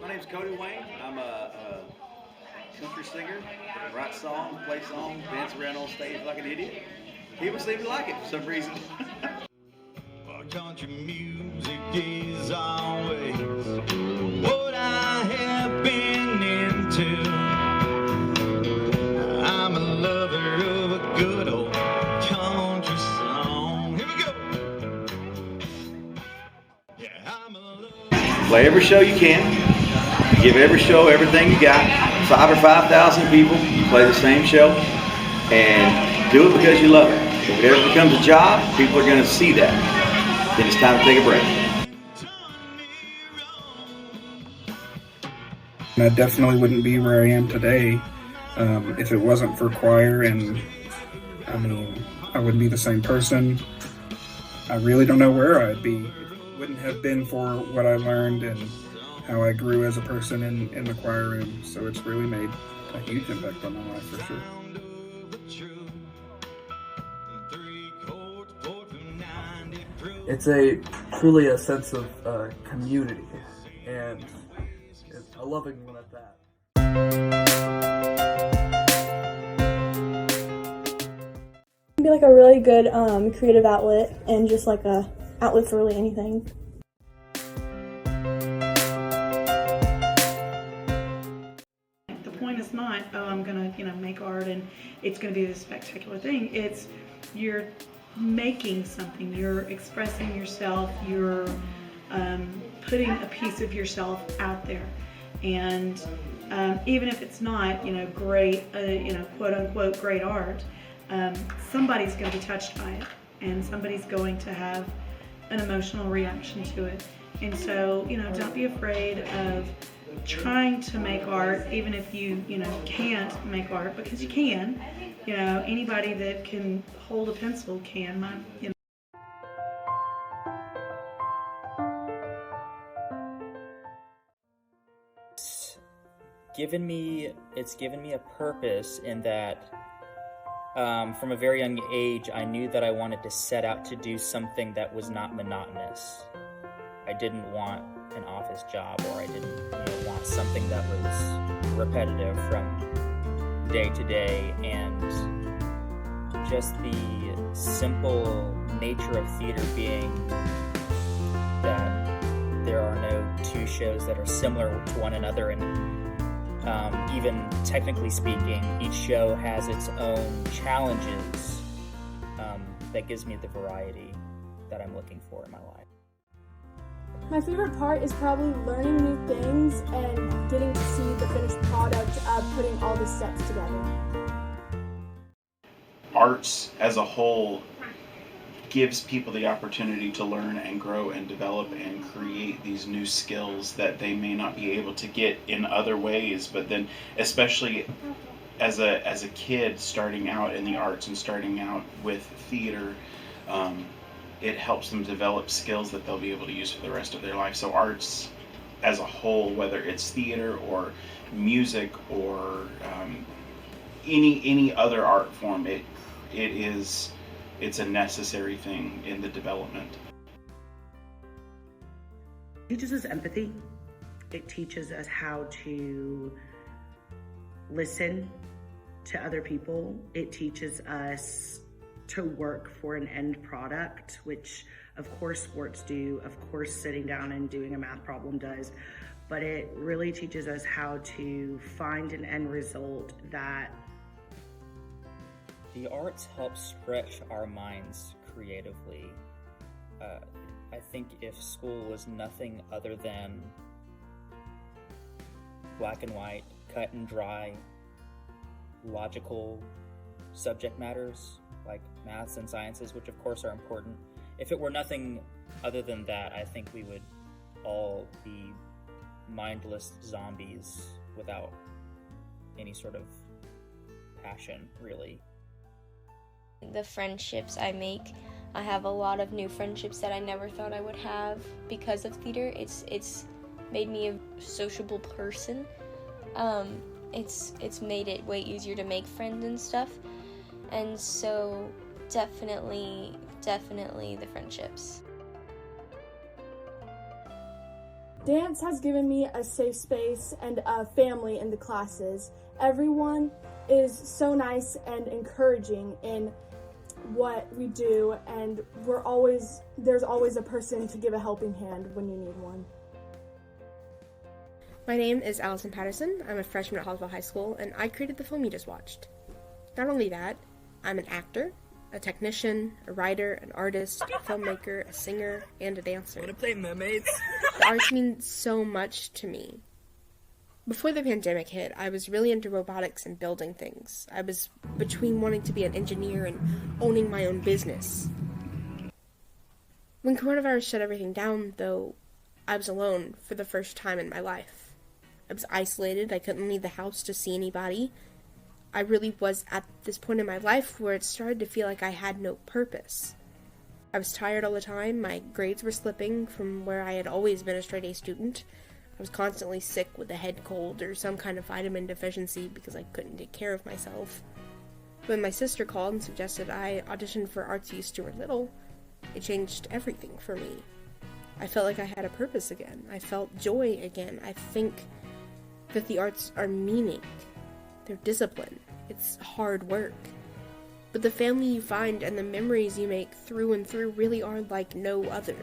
My name's Cody Wayne. I'm a country singer, write songs, play songs, dance around on stage like an idiot. People seem to like it for some reason. Country music is always what I have been into. I'm a lover of a good old country song. Here we go. Yeah, I'm a lover. Play every show you can. You give every show everything you got. 5 or 5,000 people, you play the same show, and do it because you love it. If it ever becomes a job, people are going to see that. Then it's time to take a break. I definitely wouldn't be where I am today if it wasn't for choir, and I mean, I wouldn't be the same person. I really don't know where I'd be. It wouldn't have been for what I learned and how I grew as a person in the choir room. So it's really made a huge impact on my life for sure. It's truly a sense of community, and it's a loving one at that. Be like a really good creative outlet, and just like a outlet for really anything. The point is not, oh, I'm gonna, make art and it's gonna be this spectacular thing. It's you're making something, you're expressing yourself, you're putting a piece of yourself out there, and even if it's not, great, quote unquote great art, somebody's going to be touched by it, and somebody's going to have an emotional reaction to it. And so, don't be afraid of trying to make art, even if you can't make art, because you can. Anybody that can hold a pencil can. It's given me a purpose in that from a very young age, I knew that I wanted to set out to do something that was not monotonous. I didn't want an office job, or I didn't want something that was repetitive from day to day, and just the simple nature of theater being that there are no two shows that are similar to one another, and even technically speaking, each show has its own challenges. That gives me the variety that I'm looking for in my life. My favorite part is probably learning new things and getting to see the finished product of putting all the steps together. Arts as a whole gives people the opportunity to learn and grow and develop and create these new skills that they may not be able to get in other ways. But then, especially as a kid starting out in the arts and starting out with theater, it helps them develop skills that they'll be able to use for the rest of their life. So arts as a whole, whether it's theater or music or any other art form, it's a necessary thing in the development. It teaches us empathy. It teaches us how to listen to other people. It teaches us to work for an end product, which of course sports do, of course sitting down and doing a math problem does, but it really teaches us how to find an end result that The arts help stretch our minds creatively. I think if school was nothing other than black and white, cut and dry, logical subject matters like maths and sciences, which of course are important. If it were nothing other than that, I think we would all be mindless zombies without any sort of passion, really. The friendships I make, I have a lot of new friendships that I never thought I would have because of theater. It's made me a sociable person. It's made it way easier to make friends and stuff. And so definitely the friendships. Dance has given me a safe space and a family in the classes. Everyone is so nice and encouraging in what we do, and there's always a person to give a helping hand when you need one. My name is Allison Patterson. I'm a freshman at Hallsville High School, and I created the film you just watched. Not only that, I'm an actor, a technician, a writer, an artist, a filmmaker, a singer, and a dancer. Wanna play mermaids? The arts mean so much to me. Before the pandemic hit, I was really into robotics and building things. I was between wanting to be an engineer and owning my own business. When coronavirus shut everything down, though, I was alone for the first time in my life. I was isolated. I couldn't leave the house to see anybody. I really was at this point in my life where it started to feel like I had no purpose. I was tired all the time. My grades were slipping from where I had always been a straight A student. I was constantly sick with a head cold or some kind of vitamin deficiency because I couldn't take care of myself. When my sister called and suggested I audition for Artsy Stuart Little, it changed everything for me. I felt like I had a purpose again. I felt joy again. I think that the arts are meaning. They're discipline. It's hard work. But the family you find and the memories you make through and through really are like no other.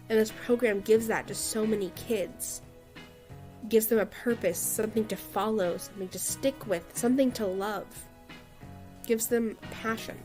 And this program gives that to so many kids. Gives them a purpose, something to follow, something to stick with, something to love. Gives them passion.